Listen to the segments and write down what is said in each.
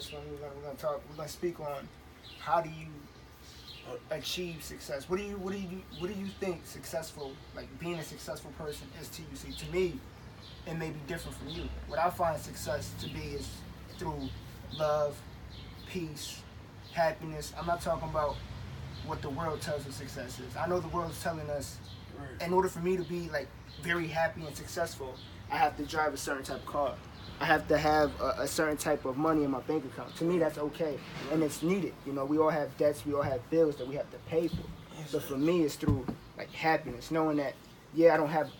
this one. We're gonna speak on how do you achieve success. What do you think successful, like being a successful person is to you? See, to me, it may be different from you. What I find success to be is through love, peace, happiness. I'm not talking about what the world tells us success is. I know the world is telling us, in order for me to be like very happy and successful, I have to drive a certain type of car. I have to have a certain type of money in my bank account. To me, that's okay, and it's needed. You know, we all have debts, we all have bills that we have to pay for. But for me, it's through like happiness, knowing that I don't have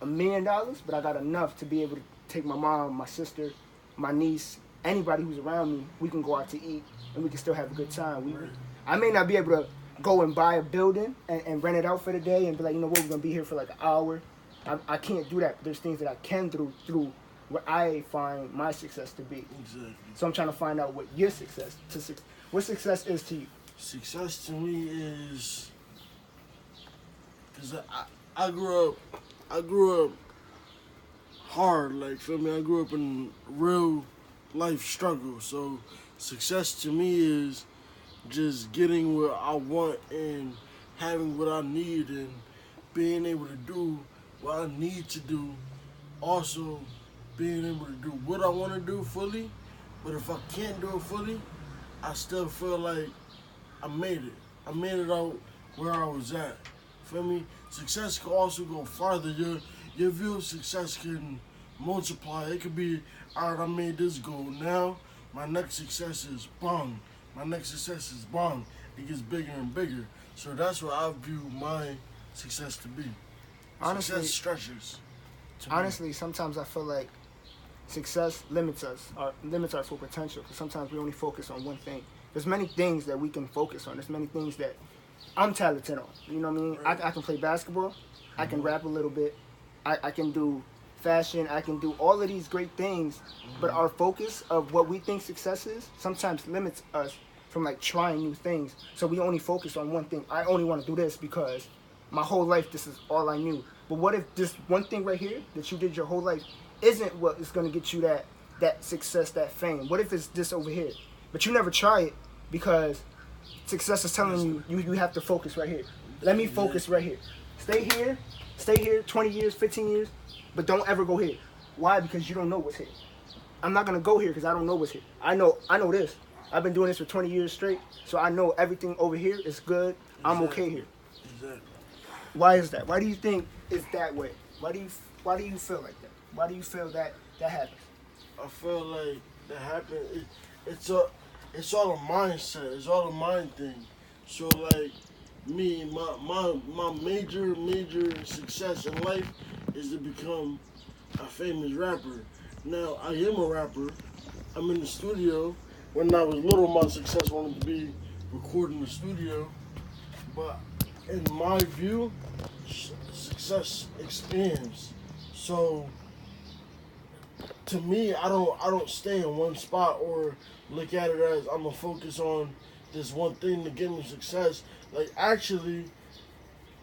$1,000,000, but I got enough to be able to take my mom, my sister, my niece, anybody who's around me. We can go out to eat, and we can still have a good time. I may not be able to go and buy a building and rent it out for the day and be like, you know what, we're gonna be here for like an hour. I can't do that. But there's things that I can do through what I find my success to be. Exactly. So I'm trying to find out what your what success is to you. Success to me is, cause I grew up hard. Like, feel me? I grew up in real life struggle. So success to me is just getting what I want and having what I need and being able to do what I need to do. Also, being able to do what I want to do fully. But if I can't do it fully, I still feel like I made it. I made it out where I was at. Feel me? Success can also go farther. Your view of success can multiply. It could be, all right, I made this goal. Now, my next success is bang. My next success is bang. It gets bigger and bigger. So that's what I view my success to be. Honestly, success stretches. Honestly, sometimes I feel like success limits us, or limits our full potential, because sometimes we only focus on one thing. There's many things that we can focus on. There's many things that I'm talented on. You know what I mean? Right. I can play basketball. I can rap a little bit. I can do fashion. I can do all of these great things. But our focus of what we think success is sometimes limits us from like trying new things. So we only focus on one thing. I only want to do this because my whole life this is all I knew. But what if this one thing right here that you did your whole life isn't what is going to get you that success, that fame? What if it's this over here? But you never try it because success is telling you have to focus right here. Let me focus right here. Stay here 20 years, 15 years, but don't ever go here. Why? Because you don't know what's here. I'm not going to go here because I don't know what's here. I know this. I've been doing this for 20 years straight, so I know everything over here is good. I'm okay here. Exactly. Why is that? Why do you think it's that way? Why do you feel like that? Why do you feel that happens? I feel like that happened. It's all a mindset. It's all a mind thing. So like me, my major success in life is to become a famous rapper. Now I am a rapper. I'm in the studio. When I was little, my success wanted to be recording in the studio. But in my view, success expands. So to me, I don't stay in one spot or look at it as I'm gonna focus on this one thing to get me success. Like actually,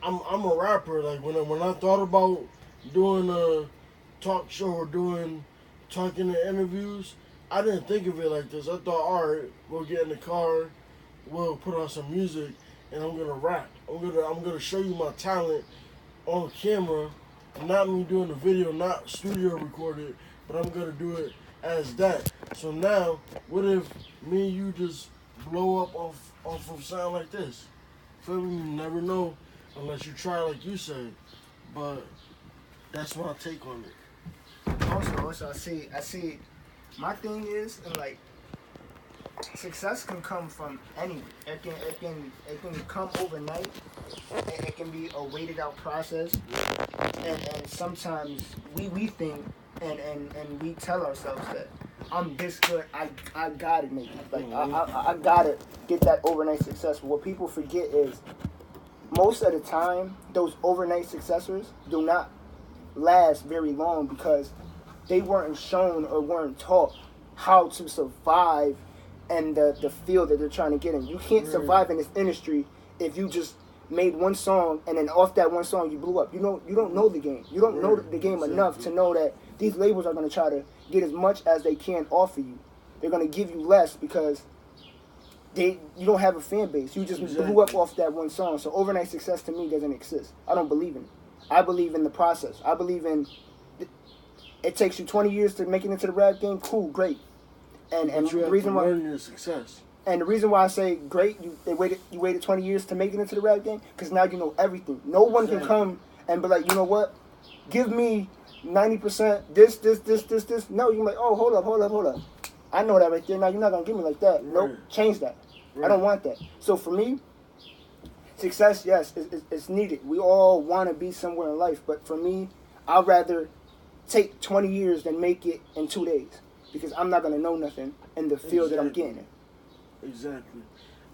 I'm a rapper. Like when I thought about doing a talk show or talking in interviews, I didn't think of it like this. I thought, all right, we'll get in the car, we'll put on some music, and I'm gonna rap. I'm gonna show you my talent on camera, not me doing the video, not studio recorded, but I'm gonna do it as that. So now, what if me and you just blow up off of something like this? Feel me? You never know unless you try, like you said. But that's my take on it. Also, I see. My thing is, like, success can come from anywhere. It can come overnight. It can be a weighted out process. And sometimes we think and we tell ourselves that I'm this good, I gotta make it. Like I gotta get that overnight success. But what people forget is most of the time those overnight successors do not last very long because they weren't shown or weren't taught how to survive in the field that they're trying to get in. You can't survive in this industry if you just made one song and then off that one song you blew up. You don't know the game. You don't know the game enough to know that these labels are going to try to get as much as they can off of you. they're gonna give you less because you don't have a fan base. You just blew up off that one song. So overnight success to me doesn't exist. I don't believe in it. I believe in the process. I believe in it takes you 20 years to make it into the rap game. Cool, great. And the reason why your success. And the reason why I say great, you waited 20 years to make it into the rap game because now you know everything. No one can come and be like, you know what? Give me 90% this. No, you're like, oh, hold up. I know that right there. Now you're not gonna give me like that. Right. Nope, change that. Right. I don't want that. So for me, success, yes, it's needed. We all want to be somewhere in life, but for me, I'd rather take 20 years than make it in 2 days because I'm not gonna know nothing in the field that I'm getting in. Exactly.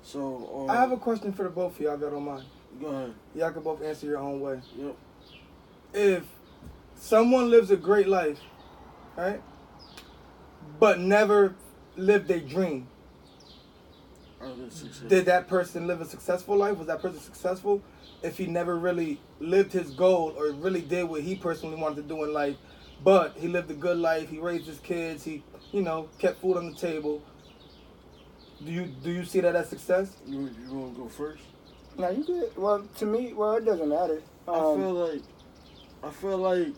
So I have a question for the both of y'all, if y'all don't mind. Go ahead. Y'all can both answer your own way. Yep. If someone lives a great life, right, but never lived a dream, did that person live a successful life? Was that person successful if he never really lived his goal or really did what he personally wanted to do in life, but he lived a good life, he raised his kids, he, kept food on the table? Do you see that as success? You want to go first? No, you good. Well, to me, it doesn't matter. I feel like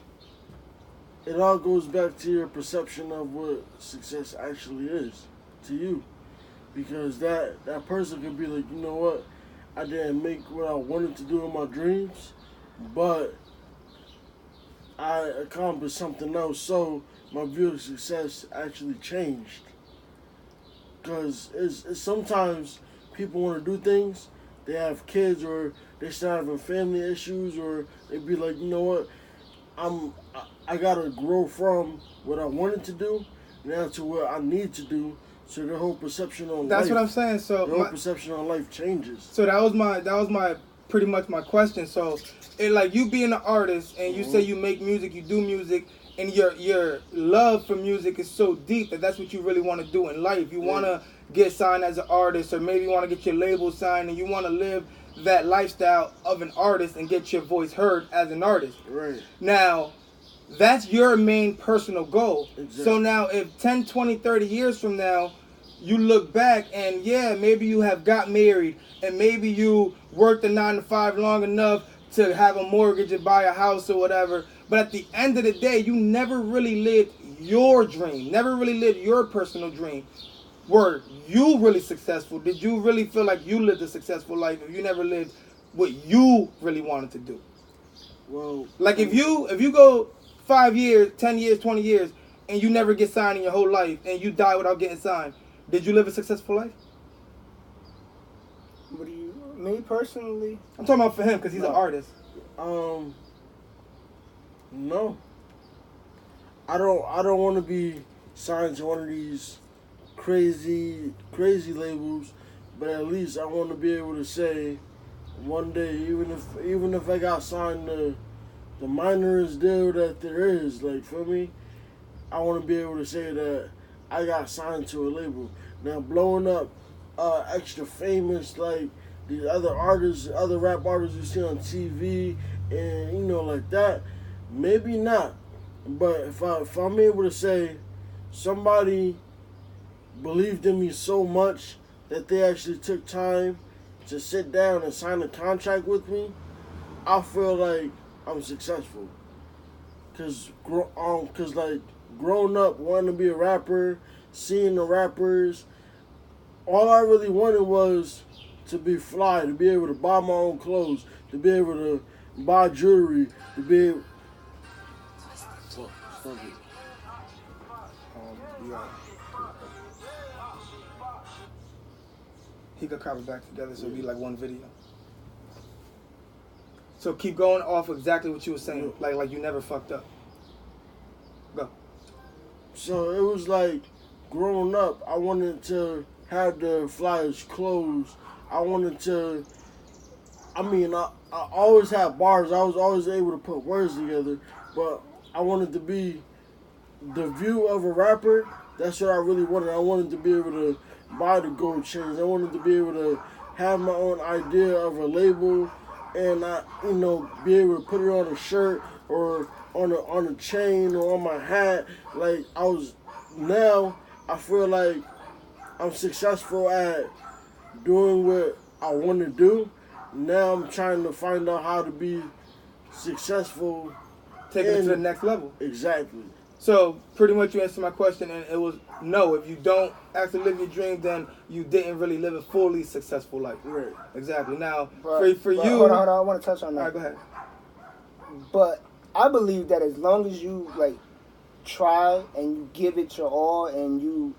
it all goes back to your perception of what success actually is to you. Because that person could be like, you know what, I didn't make what I wanted to do in my dreams, but I accomplished something else, so my view of success actually changed. Because it's sometimes people want to do things, they have kids or they start having family issues, or they be like, you know what, I gotta grow from what I wanted to do now to what I need to do. So their whole perception on That's life. what I'm saying. So their whole perception on life changes. So that was my pretty much my question. So like you being an artist and you say you make music, you do music, and your love for music is so deep that's what you really want to do in life. You want to get signed as an artist, or maybe you want to get your label signed, and you want to live that lifestyle of an artist and get your voice heard as an artist. Right. Now, that's your main personal goal. Exactly. So now if 10, 20, 30 years from now, you look back and maybe you have got married and maybe you worked a 9 to 5 long enough to have a mortgage and buy a house or whatever. But at the end of the day, you never really lived your dream, never really lived your personal dream. Were you really successful? Did you really feel like you lived a successful life if you never lived what you really wanted to do? Well, like if you go 5 years, 10 years, 20 years, and you never get signed in your whole life, and you die without getting signed, did you live a successful life? Me personally? I'm talking about for him because he's an artist. No. I don't want to be signed to one of these crazy labels, but at least I want to be able to say one day, even if I got signed to the minorest deal that there is, like, feel me? I want to be able to say that I got signed to a label. Now, blowing up extra famous like these other artists, other rap artists you see on TV, and like that, maybe not. But if I'm able to say somebody believed in me so much that they actually took time to sit down and sign a contract with me, I feel like I'm successful. Cause like growing up wanting to be a rapper, seeing the rappers, all I really wanted was to be fly, to be able to buy my own clothes, to be able to buy jewelry, to be able... Oh, stop it. He could crop it back together so it'd be like one video. So keep going off exactly what you were saying, like you never fucked up. Go. So it was like, growing up, I wanted to have the flyest clothes. I wanted to, I always had bars. I was always able to put words together, but I wanted to be the view of a rapper. That's what I really wanted. I wanted to be able to buy the gold chains. I wanted to be able to have my own idea of a label, and be able to put it on a shirt or on a chain or on my hat. Like, I was now I feel like I'm successful at doing what I want to do. Now I'm trying to find out how to be successful. Taking it to the next level. Exactly. So pretty much you answered my question, and it was no. If you don't actually live your dream, then you didn't really live a fully successful life. Right. Exactly. Now, But for you, hold on. I want to touch on that. All right, go ahead. But I believe that as long as you like try and you give it your all, and you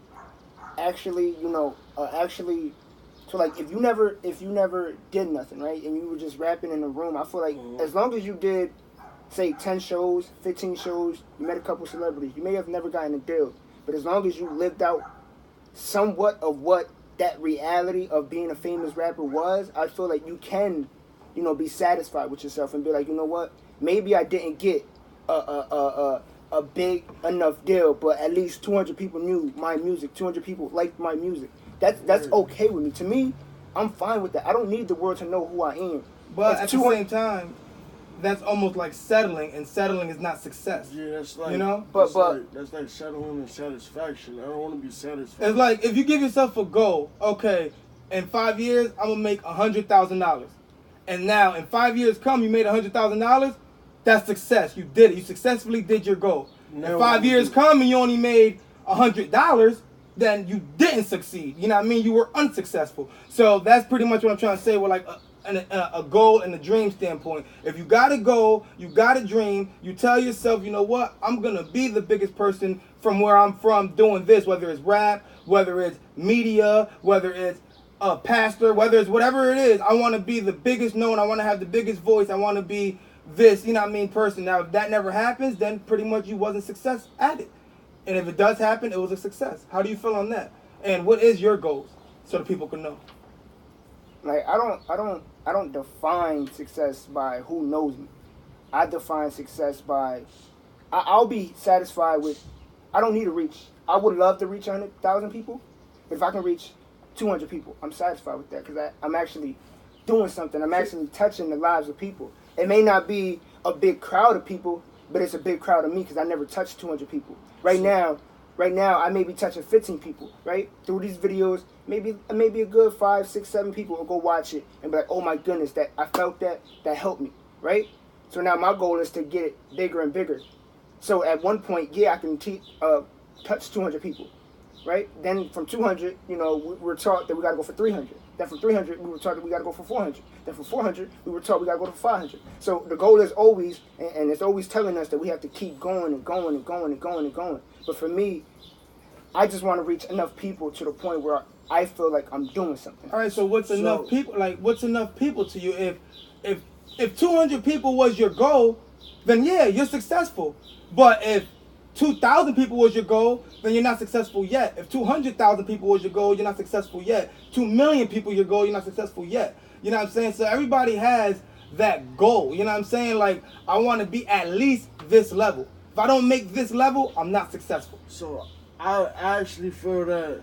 actually, actually, so like if you never did nothing, right, and you were just rapping in the room, I feel like as long as you did, say 10 shows, 15 shows, you met a couple celebrities, you may have never gotten a deal, but as long as you lived out somewhat of what that reality of being a famous rapper was, I feel like you can, be satisfied with yourself and be like, you know what, maybe I didn't get a big enough deal, but at least 200 people knew my music, 200 people liked my music. That's okay with me. To me, I'm fine with that. I don't need the world to know who I am. But at the same time, that's almost like settling, and settling is not success. Yeah, that's like, that's like settling and satisfaction. I don't want to be satisfied. It's like if you give yourself a goal, okay, in 5 years I'm gonna make $100,000, and now in 5 years you made $100,000. That's success. You did it. You successfully did your goal. Now in 5 years and you only made $100, then you didn't succeed. You know what I mean? You were unsuccessful. So that's pretty much what I'm trying to say with like a goal and a dream standpoint. If you got a goal, you got a dream, you tell yourself, you know what? I'm going to be the biggest person from where I'm from doing this, whether it's rap, whether it's media, whether it's a pastor, whether it's whatever it is. I want to be the biggest known. I want to have the biggest voice. I want to be this, person. Now, if that never happens, then pretty much you wasn't success at it. And if it does happen, it was a success. How do you feel on that? And what is your goals so that people can know? Like I don't define success by who knows me. I define success by I'll be satisfied with. I don't need to reach. I would love to reach 100,000 people, but if I can reach 200 people, I'm satisfied with that because I'm actually doing something. I'm actually touching the lives of people. It may not be a big crowd of people, but it's a big crowd of me because I never touched 200 people. Right now, I may be touching 15 people, right? Through these videos, maybe a good 5, 6, 7 people will go watch it and be like, oh my goodness, that I felt that helped me, right? So now my goal is to get it bigger and bigger. So at one point, I can touch 200 people, right? Then from 200, we're taught that we got to go for 300. Then from 300, we were taught that we got to go for 400. Then from 400, we were taught we got to go to 500. So the goal is always, and it's always telling us that we have to keep going and going and going and going and going. But for me, I just want to reach enough people to the point where I feel like I'm doing something. All right, so what's enough people? Like, what's enough people to you? If 200 people was your goal, then yeah, you're successful. But if 2,000 people was your goal, then you're not successful yet. If 200,000 people was your goal, you're not successful yet. 2 million people your goal, you're not successful yet. You know what I'm saying? So everybody has that goal. You know what I'm saying? Like, I want to be at least this level. If I don't make this level, I'm not successful. So I actually feel that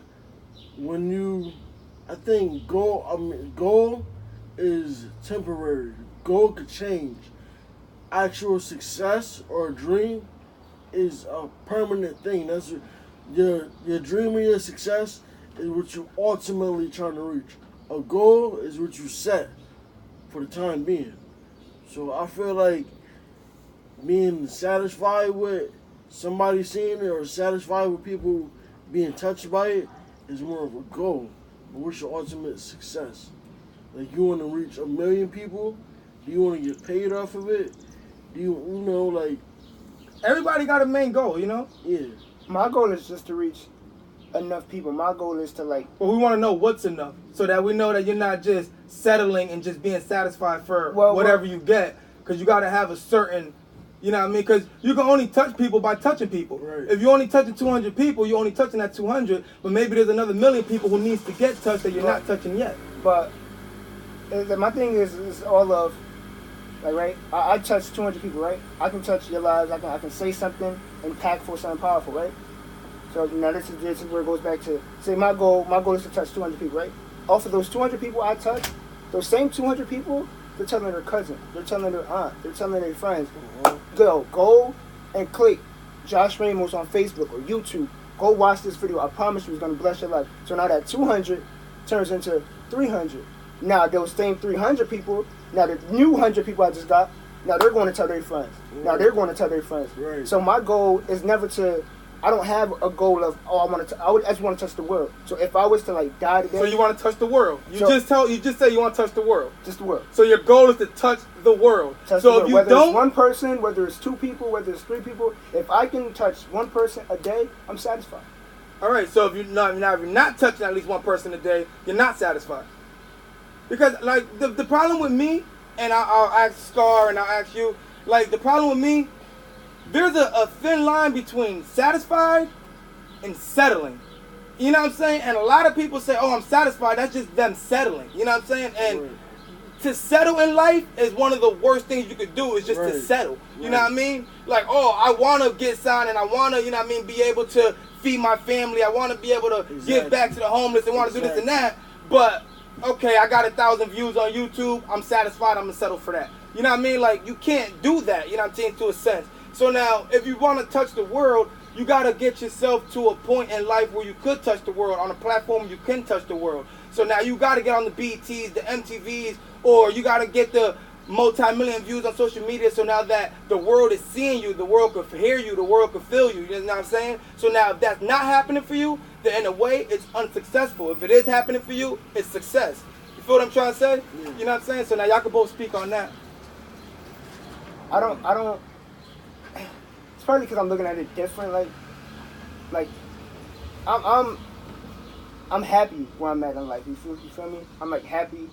I think goal is temporary. Goal could change. Actual success or dream is a permanent thing. That's your dream or your success is what you ultimately trying to reach. A goal is what you set for the time being. So I feel like being satisfied with somebody seeing it or satisfied with people being touched by it is more of a goal. But what's your ultimate success? Like, you want to reach 1 million people? Do you want to get paid off of it? Do you everybody got a main goal, Yeah. My goal is just to reach enough people. My goal is to Well, we want to know what's enough so that we know that you're not just settling and just being satisfied for whatever you get, because you got to have a certain, you know what I mean? Because you can only touch people by touching people. Right. If you're only touching 200 people, you're only touching that 200, but maybe there's another 1 million people who needs to get touched that you're not touching yet. But my thing is all of, like, right? I touch 200 people, right? I can touch your lives. I can say something impactful, something powerful, right? So now this is where it goes back to, say my goal is to touch 200 people, right? Off of those 200 people I touch, those same 200 people, they're telling their cousin, they're telling their aunt, they're telling their friends, go and click Josh Ramos on Facebook or YouTube. go watch this video. I promise you it's going to bless your life. So now that 200 turns into 300. Now those same 300 people, now the new 100 people I just got, now they're going to tell their friends. Now they're going to tell their friends. Right. So my goal is never to, I don't have a goal of, I just want to touch the world. So if I was to like die today. So you want to touch the world. You just say you want to touch the world. Just the world. So your goal is to touch the world. Touch so the world. if you whether don't, it's one person, whether it's two people, whether it's three people, if I can touch one person a day, I'm satisfied. All right, so if you're not touching at least one person a day, you're not satisfied. Because like the problem with me, and I'll ask Scar and I'll ask you, like the problem with me, there's a thin line between satisfied and settling. You know what I'm saying? And a lot of people say, oh, I'm satisfied. That's just them settling. You know what I'm saying? And to settle in life is one of the worst things you could do is just to settle. You know what I mean? Like, oh, I want to get signed and I want to, you know what I mean, be able to feed my family. I want to be able to give back to the homeless and want to do this and that. But, okay, I got 1,000 views on YouTube. I'm satisfied. I'm going to settle for that. You know what I mean? Like, you can't do that, you know what I'm saying, to a sense. So now, if you want to touch the world, you got to get yourself to a point in life where you could touch the world, on a platform you can touch the world. So now you got to get on the BETs, the MTVs, or you got to get the multi-million views on social media so now that the world is seeing you, the world could hear you, the world could feel you, you know what I'm saying? So now if that's not happening for you, then in a way it's unsuccessful. If it is happening for you, it's success. You feel what I'm trying to say? You know what I'm saying? So now y'all can both speak on that. I don't. It's probably because I'm looking at it different. Like, I'm happy where I'm at in life. You feel me? I'm like happy,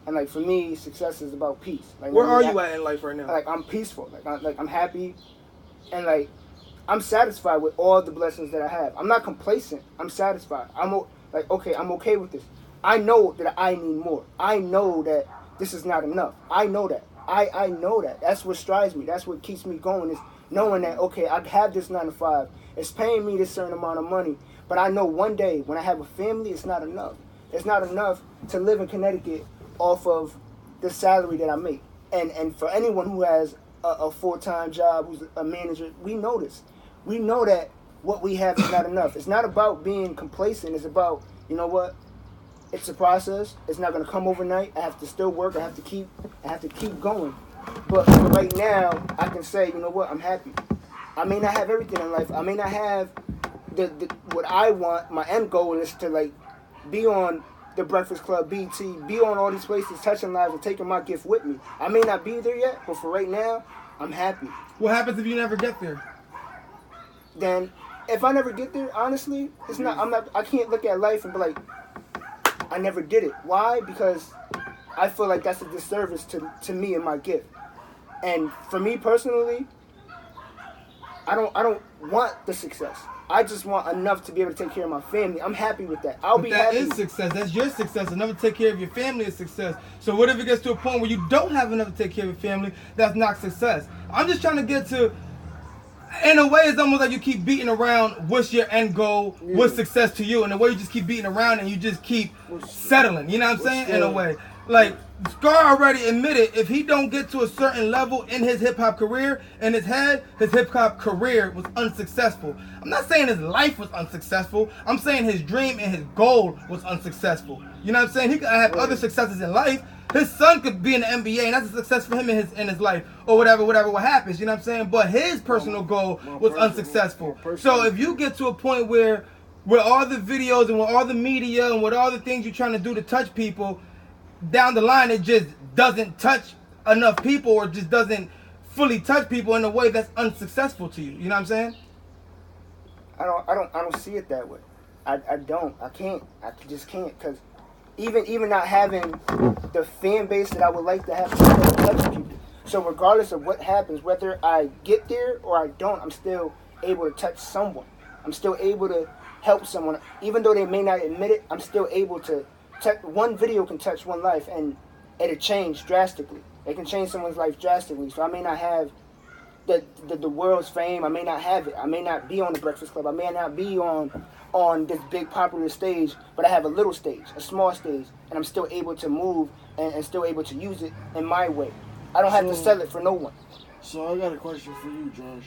and like for me, success is about peace. Like, where are you at in life right now? Like I'm peaceful. I'm happy, and like I'm satisfied with all the blessings that I have. I'm not complacent. I'm satisfied. I'm okay with this. I know that I need more. I know that this is not enough. I know that. I know that. That's what strives me. That's what keeps me going, is knowing that, okay, I have this 9 to 5. It's paying me this certain amount of money. But I know one day when I have a family, it's not enough. It's not enough to live in Connecticut off of the salary that I make. And for anyone who has a full-time job, who's a manager, we know this. We know that what we have is not enough. It's not about being complacent. It's about, you know what? It's a process. It's not going to come overnight. I have to still work. I have to keep going. But right now, I can say, you know what? I'm happy. I may not have everything in life. I may not have the what I want. My end goal is to like be on the Breakfast Club, BT, be on all these places, touching lives and taking my gift with me. I may not be there yet, but for right now, I'm happy. What happens if you never get there? Then, if I never get there, honestly, I can't look at life and be like, I never did it. Why? Because I feel like that's a disservice to me and my gift. And for me personally, I don't want the success. I just want enough to be able to take care of my family. I'm happy with that. I'll be happy. That is success. That's your success. Enough to take care of your family is success. So what if it gets to a point where you don't have enough to take care of your family? That's not success. I'm just trying to get to, in a way, it's almost like you keep beating around what's your end goal, what's success to you. In a way, you just keep beating around and you just keep settling. You know what I'm saying? In a way. Like, Scar already admitted if he don't get to a certain level in his hip-hop career, in his head, his hip-hop career was unsuccessful. I'm not saying his life was unsuccessful. I'm saying his dream and his goal was unsuccessful. You know what I'm saying? He could have other successes in life. His son could be in the NBA, and that's a success for him in his life, or whatever what happens. You know what I'm saying? But his personal goal was unsuccessful. So if you get to a point where with all the videos and with all the media and with all the things you're trying to do to touch people, down the line it just doesn't touch enough people, or just doesn't fully touch people in a way that's unsuccessful to you. You know what I'm saying? I don't see it that way. I just can't, because even not having the fan base that I would like to have to touch people. So regardless of what happens, whether I get there or I don't, I'm still able to touch someone. I'm still able to help someone. Even though they may not admit it, I'm still able to one video can touch one life, and it'll change drastically. It can change someone's life drastically. So I may not have the world's fame. I may not have it. I may not be on the Breakfast Club. I may not be on this big popular stage, but I have a little stage, a small stage, and I'm still able to move and still able to use it in my way. I don't have to sell it for no one. So I got a question for you, Josh.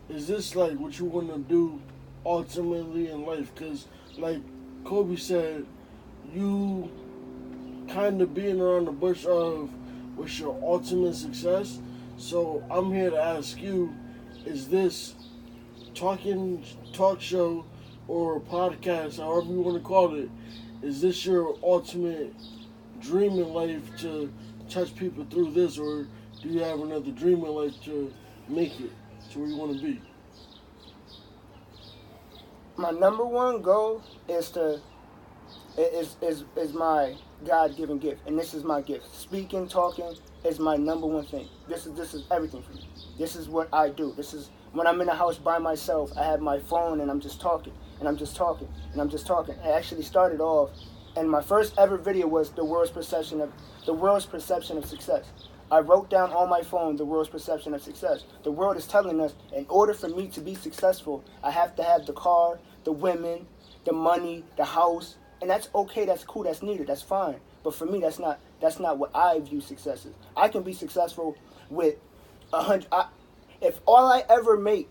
is this like what you want to do ultimately in life? Because like Kobe said, you kind of being around the bush of what's your ultimate success. So I'm here to ask you, is this talk show or podcast, however you want to call it, is this your ultimate dream in life to touch people through this, or do you have another dream in life to make it to where you want to be? My number one goal is my God-given gift, and this is my gift. Speaking, talking is my number one thing. This is everything for me. This is what I do. This is when I'm in the house by myself. I have my phone and I'm just talking, and I'm just talking, and I'm just talking. I actually started off, and my first ever video was the world's perception of success. I wrote down on my phone the world's perception of success. The world is telling us, in order for me to be successful, I have to have the car, the women, the money, the house, and that's okay. That's cool. That's needed. That's fine. But for me, that's not what I view success as. I can be successful with if all I ever make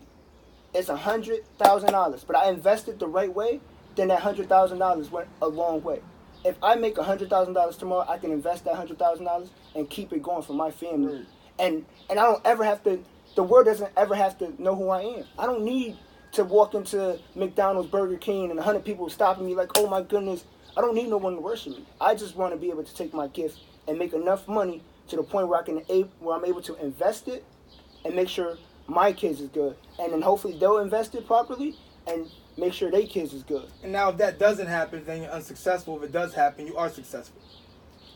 is $100,000, but I invested the right way, then that $100,000 went a long way. If I make $100,000 tomorrow, I can invest that $100,000 and keep it going for my family. And I don't ever have to. The world doesn't ever have to know who I am. I don't need to walk into McDonald's, Burger King, and 100 people stopping me like, oh my goodness. I don't need no one to worship me. I just want to be able to take my gift and make enough money to the point where I'm able to invest it and make sure my kids is good. And then hopefully they'll invest it properly and make sure their kids is good. And now if that doesn't happen, then you're unsuccessful. If it does happen, you are successful.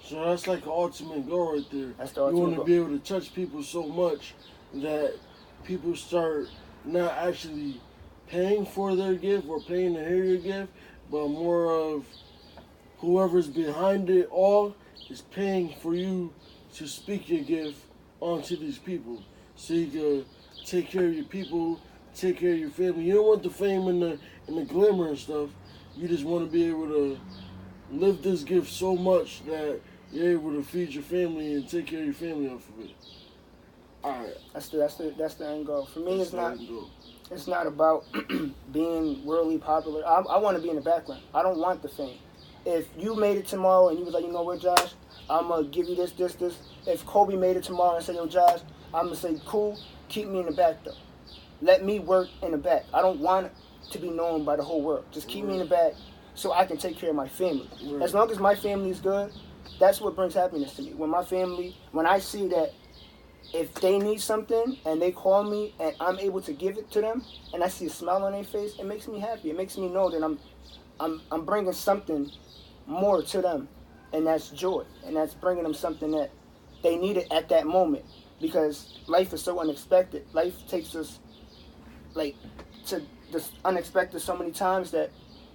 So that's like the ultimate goal right there. That's the ultimate You want to goal. be able to touch people so much that people start not actually paying for their gift or paying to hear your gift, but more of whoever's behind it all is paying for you to speak your gift onto these people. So you can take care of your people, take care of your family. You don't want the fame and the glamour and stuff. You just want to be able to live this gift so much that you're able to feed your family and take care of your family off of it. Alright. That's the end goal. For me, it's not about being worldly popular. I want to be in the background. I don't want the fame. If you made it tomorrow and you was like, you know what, Josh, I'm going to give you this. If Kobe made it tomorrow and said, yo, Josh, I'm going to say, cool, keep me in the back, though. Let me work in the back. I don't want to be known by the whole world. Just keep me in the back so I can take care of my family. As long as my family is good, that's what brings happiness to me. When I see that if they need something and they call me and I'm able to give it to them and I see a smile on their face, it makes me happy. It makes me know that I'm bringing something more to them, and that's joy, and that's bringing them something that they needed at that moment, because life is so unexpected. Life takes us to this unexpected so many times that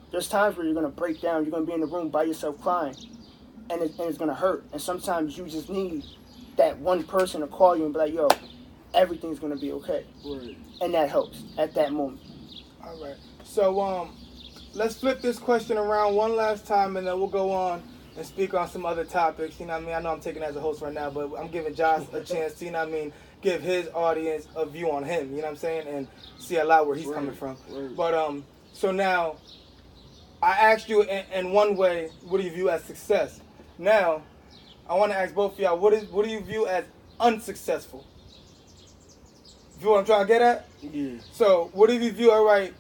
there's times where you're going to break down, you're going to be in the room by yourself crying, and it's going to hurt, and sometimes you just need that one person to call you and be like, yo, everything's going to be okay. Right. And that helps at that moment. All right. So let's flip this question around one last time, and then we'll go on and speak on some other topics. You know what I mean? I know I'm taking as a host right now, but I'm giving Josh a chance to, you know what I mean, give his audience a view on him, you know what I'm saying, and see a lot where he's coming from. Right. But so now, I asked you in one way, what do you view as success? Now, I want to ask both of y'all, what do you view as unsuccessful? You know what I'm trying to get at? Yeah. So, what do you view, all right,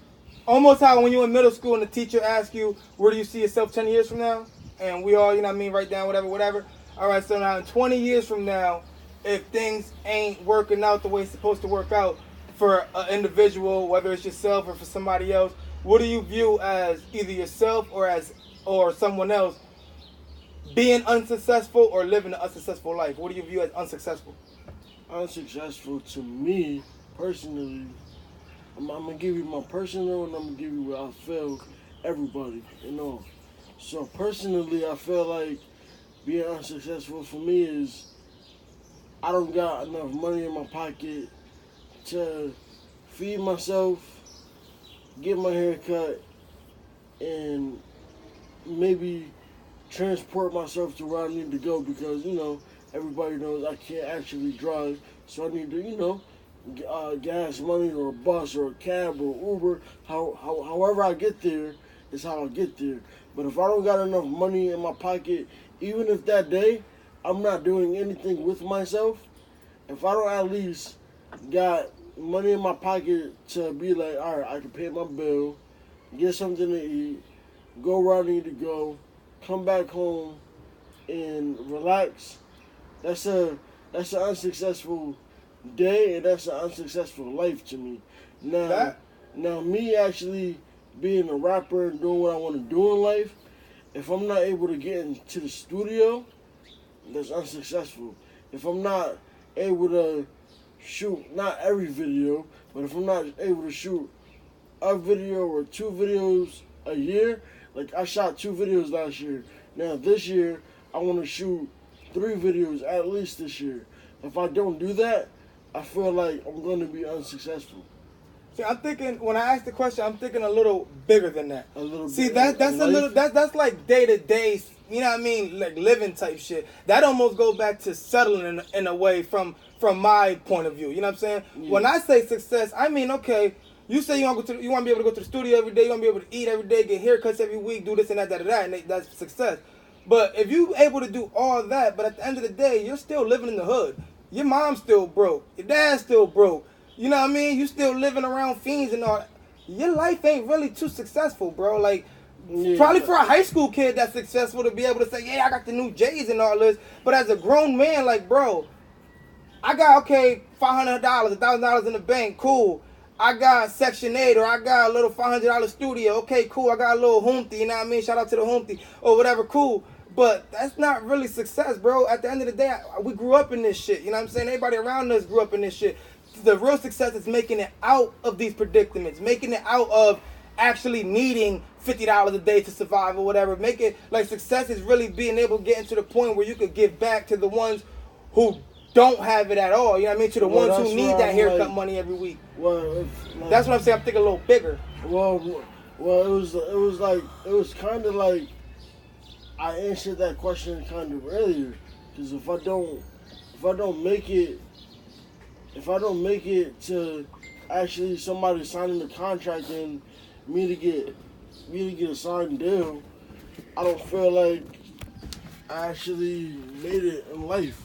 almost how when you were in middle school and the teacher asks you, where do you see yourself 10 years from now? And we all, you know what I mean, write down whatever. All right, so now in 20 years from now, if things ain't working out the way it's supposed to work out for an individual, whether it's yourself or for somebody else, what do you view as either yourself or someone else being unsuccessful or living an unsuccessful life? What do you view as unsuccessful? Unsuccessful to me, personally, I'm going to give you my personal and I'm going to give you what I feel everybody, you know. So personally, I feel like being unsuccessful for me is I don't got enough money in my pocket to feed myself, get my hair cut, and maybe transport myself to where I need to go because, you know, everybody knows I can't actually drive. So I need to, you know, gas money or a bus or a cab or Uber. However I get there is how I get there. But if I don't got enough money in my pocket, even if that day I'm not doing anything with myself, if I don't at least got money in my pocket to be like, all right, I can pay my bill, get something to eat, go where I need to go, come back home and relax, that's an unsuccessful day, and that's an unsuccessful life to me. Now me actually being a rapper and doing what I want to do in life, if I'm not able to get into the studio, that's unsuccessful. If I'm not able to shoot, not every video, but if I'm not able to shoot a video or 2 videos a year, like I shot 2 videos last year. Now this year, I want to shoot 3 videos at least this year. If I don't do that, I feel like I'm going to be unsuccessful. See, I'm thinking, when I ask the question, I'm thinking a little bigger than that. A little See, bit that's in a little, life. that's like day-to-day, you know what I mean, like living type shit. That almost goes back to settling in a way from my point of view, you know what I'm saying? Yeah. When I say success, I mean, okay, you say you want to be able to go to the studio every day, you want to be able to eat every day, get haircuts every week, do this and that, and that's success. But if you able to do all that, but at the end of the day, you're still living in the hood. Your mom's still broke. Your dad's still broke. You know what I mean? You still living around fiends and all. Your life ain't really too successful, bro. Like, probably for a high school kid that's successful to be able to say, yeah, I got the new J's and all this. But as a grown man, like, bro, I got, okay, $500, $1,000 in the bank, cool. I got Section 8 or I got a little $500 studio. Okay, cool. I got a little Humpty, you know what I mean? Shout out to the Humpty or whatever, cool. But that's not really success, bro. At the end of the day, we grew up in this shit. You know what I'm saying? Everybody around us grew up in this shit. The real success is making it out of these predicaments, making it out of actually needing $50 a day to survive or whatever. Make it, like, success is really being able to get into the point where you could give back to the ones who don't have it at all. You know what I mean? To the ones who need that haircut money every week. Well, That's what I'm saying. I'm thinking a little bigger. Well, it was kind of like I answered that question kind of earlier, because if I don't make it to actually somebody signing the contract and me to get a signed deal, I don't feel like I actually made it in life.